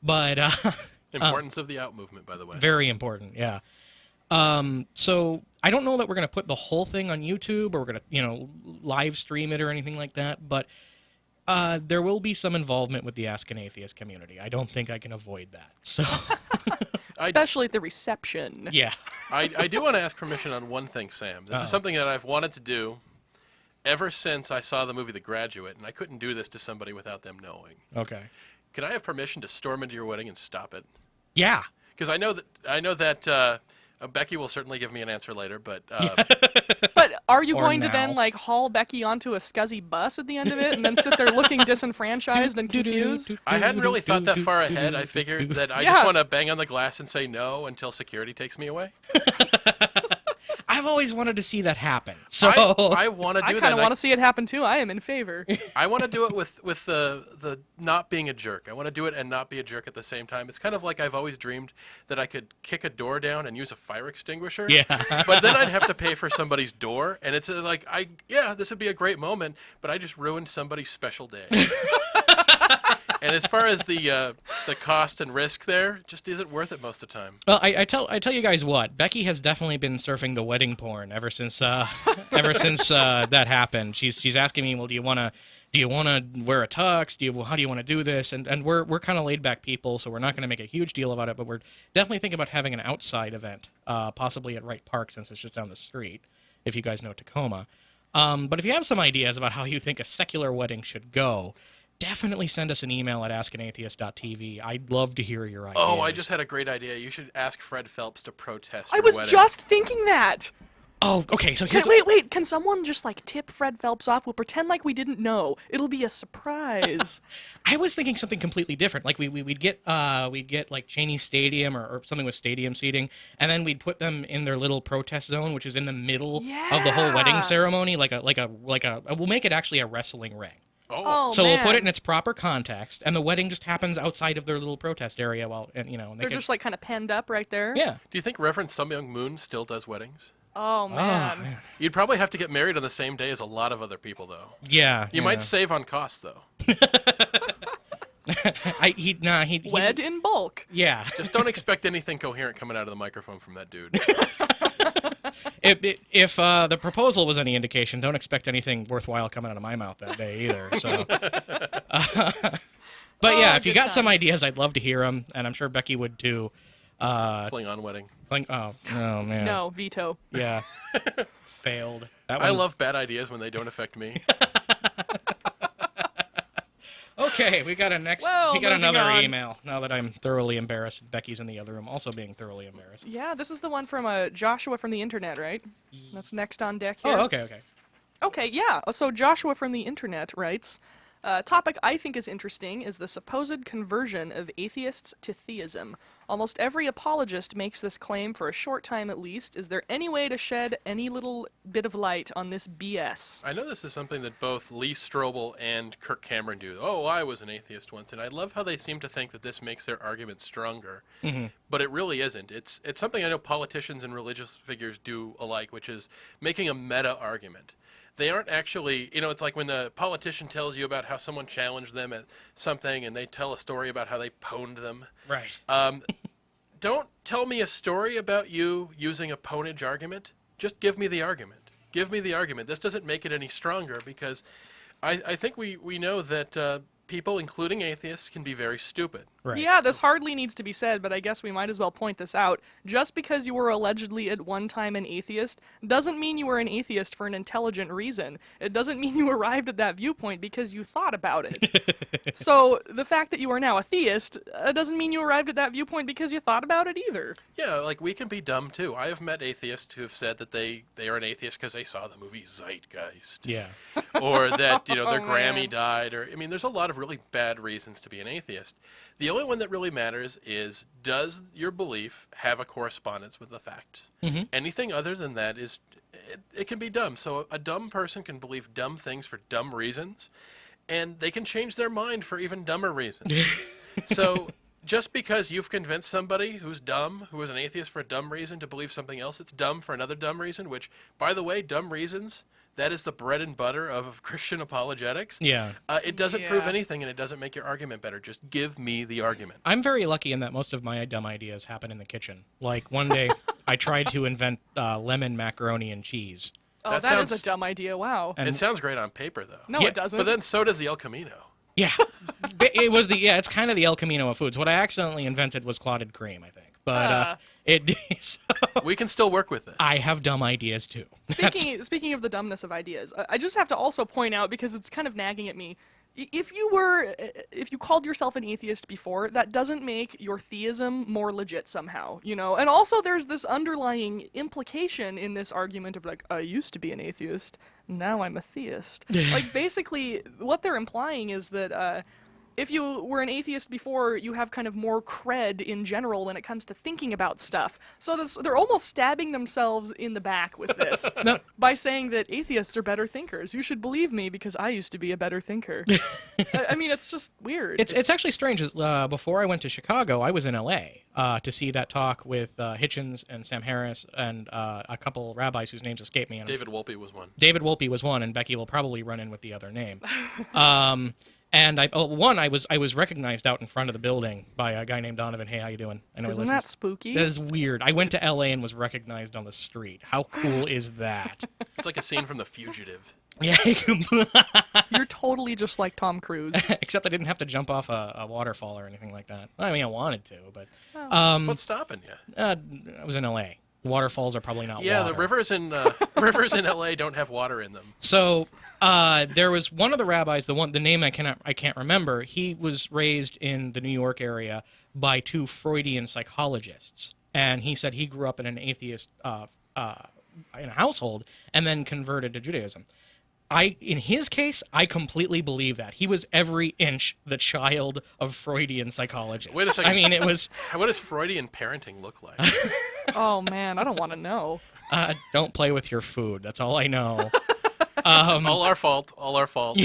But Importance of the out movement, by the way. Very important, yeah. So I don't know that we're going to put the whole thing on YouTube or we're going to, live stream it or anything like that, but there will be some involvement with the Ask an Atheist community. I don't think I can avoid that. So, Especially at the reception. yeah. I do want to ask permission on one thing, Sam. This is something that I've wanted to do ever since I saw the movie The Graduate, and I couldn't do this to somebody without them knowing. Okay. Can I have permission to storm into your wedding and stop it? Yeah. Because I know that Becky will certainly give me an answer later, but But are you Or going to now. then haul Becky onto a scuzzy bus at the end of it and then sit there looking disenfranchised and confused? I hadn't really thought that far ahead. I figured that I just want to bang on the glass and say no until security takes me away. I've always wanted to see that happen. So I want to do I that. kind of want to see it happen too. I am in favor. I want to do it with the not being a jerk. I want to do it and not be a jerk at the same time. It's kind of like I've always dreamed that I could kick a door down and use a fire extinguisher. Yeah. But then I'd have to pay for somebody's door, and it's like this would be a great moment, but I just ruined somebody's special day. And as far as the cost and risk there, just isn't worth it most of the time. Well, I tell you guys what, Becky has definitely been surfing the wedding porn ever since that happened. She's asking me, well, do you want to wear a tux? How do you want to do this? And we're kind of laid back people, so we're not going to make a huge deal about it. But we're definitely thinking about having an outside event, possibly at Wright Park, since it's just down the street. If you guys know Tacoma, but if you have some ideas about how you think a secular wedding should go, definitely send us an email at askanatheist.tv. I'd love to hear your ideas. Oh, I just had a great idea. You should ask Fred Phelps to protest I your was wedding. just thinking that. Oh, okay. So here's Wait. Can someone just tip Fred Phelps off? We'll pretend like we didn't know. It'll be a surprise. I was thinking something completely different. Like we'd get like Cheney Stadium or something with stadium seating, and then we'd put them in their little protest zone, which is in the middle of the whole wedding ceremony. We'll make it actually a wrestling ring. Oh, So man. we'll put it in its proper context, and the wedding just happens outside of their little protest area. They're just kind of penned up right there. yeah. Do you think Reverend Sun Myung Moon still does weddings? Oh man. Oh, man. You'd probably have to get married on the same day as a lot of other people, though. Yeah. You might save on costs, though. He'd Wed in bulk. Yeah. Just don't expect anything coherent coming out of the microphone from that dude. If the proposal was any indication, don't expect anything worthwhile coming out of my mouth that day either. So, but yeah, if you good got some times. ideas, I'd love to hear them, and I'm sure Becky would too. Klingon wedding. Oh man. No, veto. Yeah. Failed. That I one- love bad ideas when they don't affect me. Okay, we got Well, moving another on. email. Now that I'm thoroughly embarrassed, Becky's in the other room, also being thoroughly embarrassed. Yeah, this is the one from Joshua from the internet, right? That's next on deck here. Oh, okay. Okay, yeah. So Joshua from the internet writes, topic I think is interesting is the supposed conversion of atheists to theism. Almost every apologist makes this claim for a short time at least. Is there any way to shed any little bit of light on this BS? I know this is something that both Lee Strobel and Kirk Cameron do. Oh, I was an atheist once, and I love how they seem to think that this makes their argument stronger. But it really isn't. It's something I know politicians and religious figures do alike, which is making a meta argument. They aren't actually, it's like when a politician tells you about how someone challenged them at something and they tell a story about how they pwned them. Right. Don't tell me a story about you using a pwnage argument. Just give me the argument. Give me the argument. This doesn't make it any stronger because I think we know that people, including atheists, can be very stupid. Right. Yeah, this hardly needs to be said, but I guess we might as well point this out. Just because you were allegedly at one time an atheist doesn't mean you were an atheist for an intelligent reason. It doesn't mean you arrived at that viewpoint because you thought about it. So the fact that you are now a theist doesn't mean you arrived at that viewpoint because you thought about it either. Yeah, like we can be dumb too. I have met atheists who have said that they are an atheist because they saw the movie Zeitgeist. Yeah. Or that, their Oh, Grammy man. died, or, I mean, there's a lot of really bad reasons to be an atheist. The only one that really matters is, does your belief have a correspondence with the facts? Anything other than that is, it can be dumb. So a dumb person can believe dumb things for dumb reasons, and they can change their mind for even dumber reasons. So just because you've convinced somebody who's dumb, who is an atheist for a dumb reason, to believe something else that's dumb for another dumb reason, which, by the way, dumb reasons, that is the bread and butter of Christian apologetics. Yeah. It doesn't prove Yeah. anything, and it doesn't make your argument better. Just give me the argument. I'm very lucky in that most of my dumb ideas happen in the kitchen. Like one day, I tried to invent lemon macaroni and cheese. Oh, That that is sounds- a dumb idea. Wow. And- It sounds great on paper, though. No, Yeah, it doesn't. But then so does the El Camino. Yeah, it's kind of the El Camino of foods. What I accidentally invented was clotted cream, I think. But so We can still work with this. I have dumb ideas too. Speaking of the dumbness of ideas, I just have to also point out, because it's kind of nagging at me, if you called yourself an atheist before, that doesn't make your theism more legit somehow, And also there's this underlying implication in this argument of like, I used to be an atheist, now I'm a theist. Like basically what they're implying is that if you were an atheist before, you have kind of more cred in general when it comes to thinking about stuff. So they're almost stabbing themselves in the back with this by saying that atheists are better thinkers. You should believe me because I used to be a better thinker. I mean, it's just weird. It's actually strange. Before I went to Chicago, I was in L.A. To see that talk with Hitchens and Sam Harris and a couple rabbis whose names escape me. David Wolpe was one. David Wolpe was one, and Becky will probably run in with the other name. And I was recognized out in front of the building by a guy named Donovan. Hey, how you doing? I know he Isn't listens. that spooky? That is weird. I went to L.A. and was recognized on the street. How cool is that? It's like a scene from The Fugitive. Yeah, You're totally just like Tom Cruise. except I didn't have to jump off a waterfall or anything like that. I mean, I wanted to, but What's stopping you? I was in L.A. Waterfalls are probably not Yeah, water. the rivers in rivers in L.A. don't have water in them. So there was one of the rabbis, the name I can't remember. He was raised in the New York area by two Freudian psychologists, and he said he grew up in an atheist in a household and then converted to Judaism. In his case, I completely believe that. He was every inch the child of Freudian psychologists. Wait a second. I mean, it was. What does Freudian parenting look like? Oh man, I don't want to know. Don't play with your food. That's all I know. All our fault. All our fault.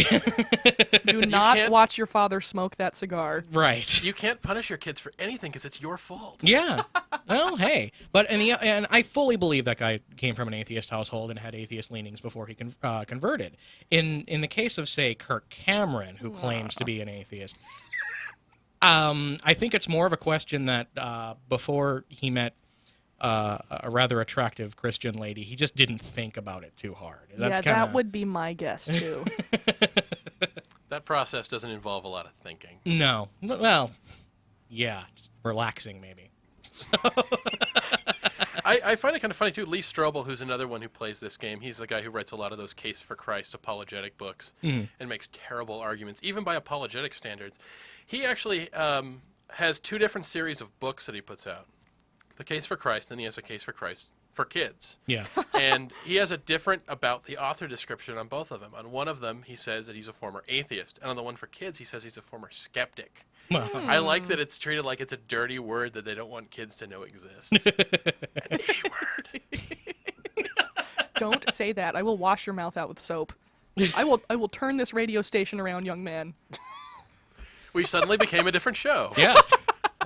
Do not can't- watch your father smoke that cigar. Right. You can't punish your kids for anything because it's your fault. Yeah. Well, hey. But and I fully believe that guy came from an atheist household and had atheist leanings before he converted. In the case of, say, Kirk Cameron, who claims to be an atheist, I think it's more of a question that before he met a rather attractive Christian lady, he just didn't think about it too hard. That's Yeah, kinda... that would be my guess too. That process doesn't involve a lot of thinking. No. Well, yeah, just relaxing maybe. I find it kind of funny, too. Lee Strobel, who's another one who plays this game, he's the guy who writes a lot of those Case for Christ apologetic books and makes terrible arguments, even by apologetic standards. He actually has two different series of books that he puts out. The Case for Christ, and he has a Case for Christ for kids. Yeah. And he has a different about the author description on both of them. On one of them, he says that he's a former atheist. And on the one for kids, he says he's a former skeptic. I like that it's treated like it's a dirty word that they don't want kids to know exists. An A-word. Don't say that. I will wash your mouth out with soap. I will turn this radio station around, young man. We suddenly became a different show. Yeah.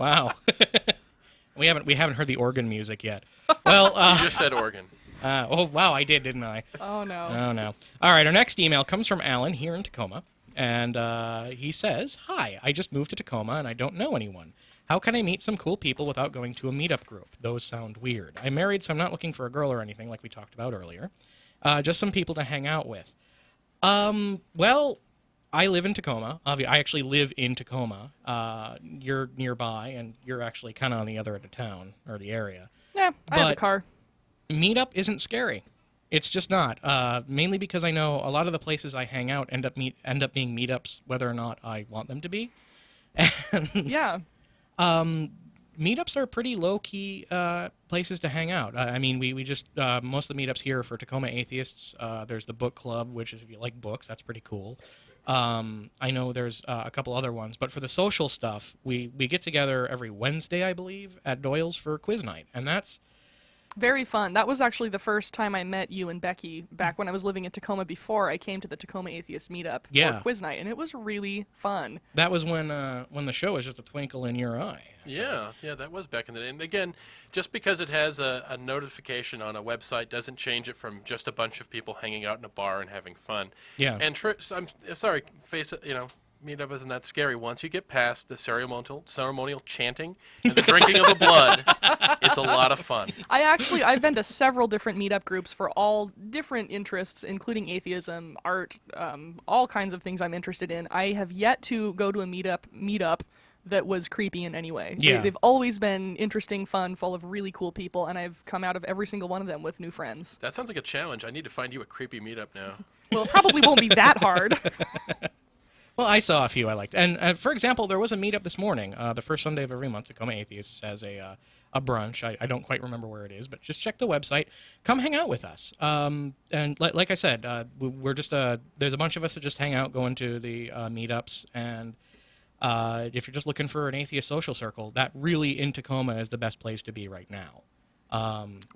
Wow. We haven't heard the organ music yet. Well, You just said organ. oh wow, I did, didn't I? Oh no. Oh no. All right, our next email comes from Alan here in Tacoma, and he says, "Hi, I just moved to Tacoma and I don't know anyone. How can I meet some cool people without going to a meetup group? Those sound weird. I'm married, so I'm not looking for a girl or anything like we talked about earlier. Just some people to hang out with. Well, I live in Tacoma. I actually live in Tacoma. You're nearby, and you're actually kind of on the other end of town, or the area. Yeah, I have a But car. Meetup isn't scary. It's just not. Mainly because I know a lot of the places I hang out end up being meetups, whether or not I want them to be. And, Yeah. meetups are pretty low-key places to hang out. I mean, we just most of the meetups here are for Tacoma Atheists. There's the book club, which is if you like books, that's pretty cool. I know there's a couple other ones, but for the social stuff, we get together every Wednesday, I believe, at Doyle's for quiz night, and that's Very fun. That was actually the first time I met you and Becky back when I was living in Tacoma before I came to the Tacoma Atheist meetup Yeah. for quiz night, and it was really fun. that was when the show was just a twinkle in your eye. Yeah, that was back in the day. And again, just because it has a notification on a website doesn't change it from just a bunch of people hanging out in a bar and having fun. Yeah. And I'm sorry, face it, meetup isn't that scary. Once you get past the ceremonial chanting and the drinking of the blood, it's a lot of fun. I've been to several different meetup groups for all different interests, including atheism, art, all kinds of things I'm interested in. I have yet to go to a meetup that was creepy in any way. Yeah. They've always been interesting, fun, full of really cool people, and I've come out of every single one of them with new friends. That sounds like a challenge. I need to find you a creepy meetup now. Well, it probably won't be that hard. Well, I saw a few I liked. And, for example, there was a meetup this morning. The first Sunday of every month, Tacoma Atheists has a brunch. I don't quite remember where it is, but just check the website. Come hang out with us. And like I said, we're just there's a bunch of us that just hang out, going to the meetups. And if you're just looking for an atheist social circle, that really in Tacoma is the best place to be right now.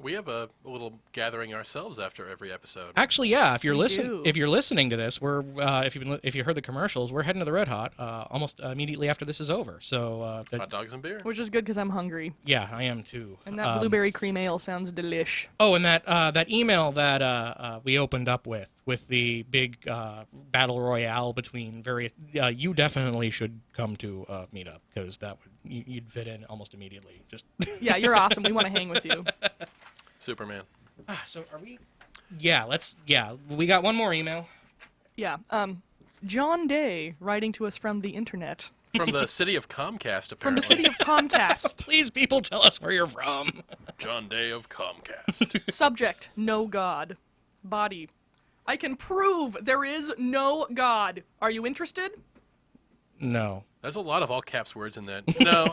We have a little gathering ourselves after every episode. Actually, yeah. If you're We do. listening to this, we're if you heard the commercials, we're heading to the Red Hot almost immediately after this is over. So Hot dogs and beer. Which is good because I'm hungry. yeah, I am too. And that blueberry cream ale sounds delish. Oh, and that email that we opened up with the big battle royale between various. You definitely should come to meetup because that would you'd fit in almost immediately. Just Yeah, you're awesome. We want to hang with you. Superman. so are we? Yeah, we got one more email. Yeah. John Day writing to us from the internet. From the city of Comcast, apparently. From the city of Comcast. Please, people, tell us where you're from. John Day of Comcast. Subject, no God. Body, I can prove there is no God. Are you interested? No. There's a lot of all caps words in that. No,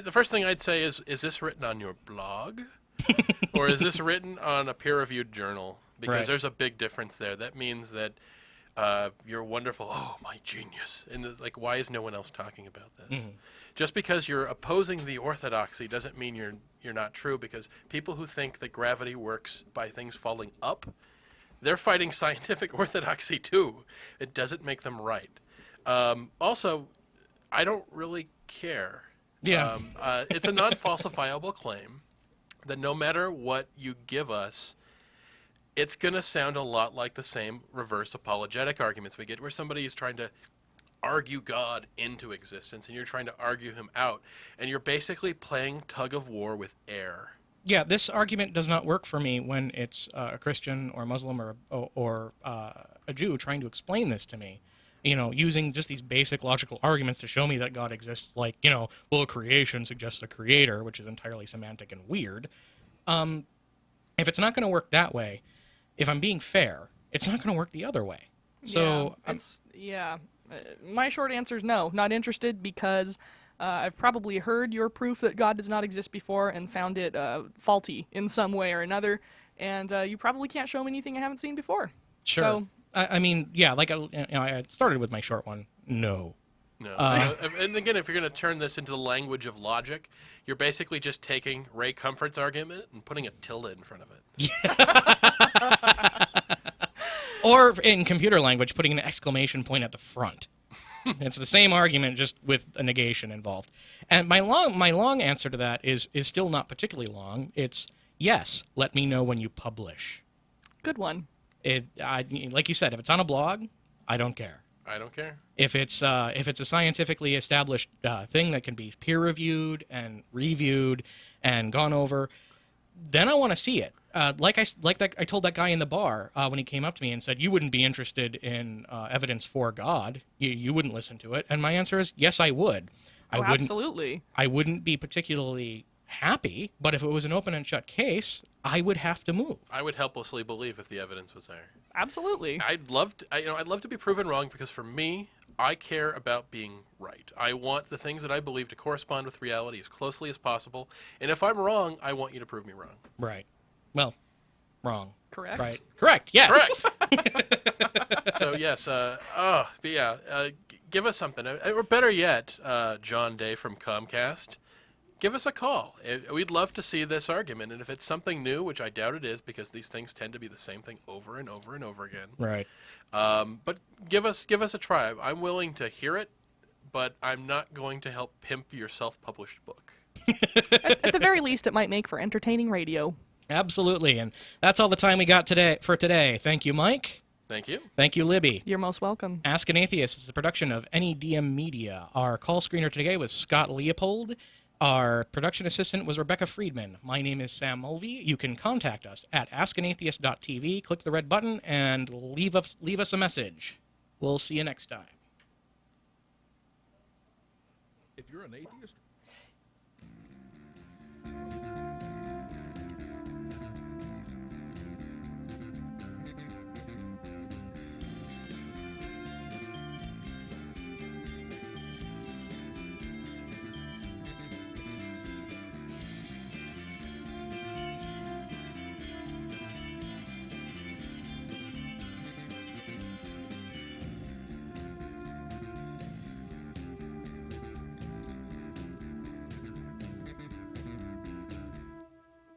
the first thing I'd say is this written on your blog? Or is this written on a peer-reviewed journal? Because Right. there's a big difference there. That means that you're wonderful. Oh, my genius. And it's like, why is no one else talking about this? Mm-hmm. Just because you're opposing the orthodoxy doesn't mean you're not true, because people who think that gravity works by things falling up, they're fighting scientific orthodoxy too. It doesn't make them right. Also, I don't really care. Yeah. It's a non-falsifiable claim that no matter what you give us, it's going to sound a lot like the same reverse apologetic arguments we get, where somebody is trying to argue God into existence and you're trying to argue him out, and you're basically playing tug of war with air. Yeah, this argument does not work for me when it's a Christian or a Muslim or a Jew trying to explain this to me. You know, using just these basic logical arguments to show me that God exists, like, well, creation suggests a creator, which is entirely semantic and weird. If it's not going to work that way, if I'm being fair, it's not going to work the other way. So, my short answer is no, not interested, because I've probably heard your proof that God does not exist before and found it faulty in some way or another, and you probably can't show me anything I haven't seen before. sure. So, I mean, yeah, like I started with my short one. No. No. And again, if you're going to turn this into the language of logic, you're basically just taking Ray Comfort's argument and putting a tilde in front of it. Or in computer language, putting an exclamation point at the front. It's the same argument, just with a negation involved. And my long answer to that is still not particularly long. It's yes. Let me know when you publish. good one. Like you said, if it's on a blog, I don't care. I don't care. If it's a scientifically established thing that can be peer reviewed and reviewed and gone over, then I want to see it. I told that guy in the bar when he came up to me and said, "You wouldn't be interested in evidence for God. You wouldn't listen to it." And my answer is, yes, I would. Absolutely. I wouldn't be particularly happy, but if it was an open and shut case, I would have to move. I would helplessly believe if the evidence was there. Absolutely. I'd love to be proven wrong, because for me, I care about being right. I want the things that I believe to correspond with reality as closely as possible. And if I'm wrong, I want you to prove me wrong. Right. Well, wrong. Correct. Right. Correct. Yes. Correct. So yes. Give us something, or better yet, John Day from Comcast. Give us a call. We'd love to see this argument, and if it's something new, which I doubt it is, because these things tend to be the same thing over and over and over again. Right. But give us a try. I'm willing to hear it, but I'm not going to help pimp your self-published book. At the very least, it might make for entertaining radio. Absolutely, and that's all the time we got for today. Thank you, Mike. Thank you. Thank you, Libby. You're most welcome. Ask an Atheist is a production of NEDM Media. Our call screener today was Scott Leopold. Our production assistant was Rebecca Friedman. My name is Sam Mulvey. You can contact us at askanatheist.tv. Click the red button and leave us a message. We'll see you next time. If you're an atheist,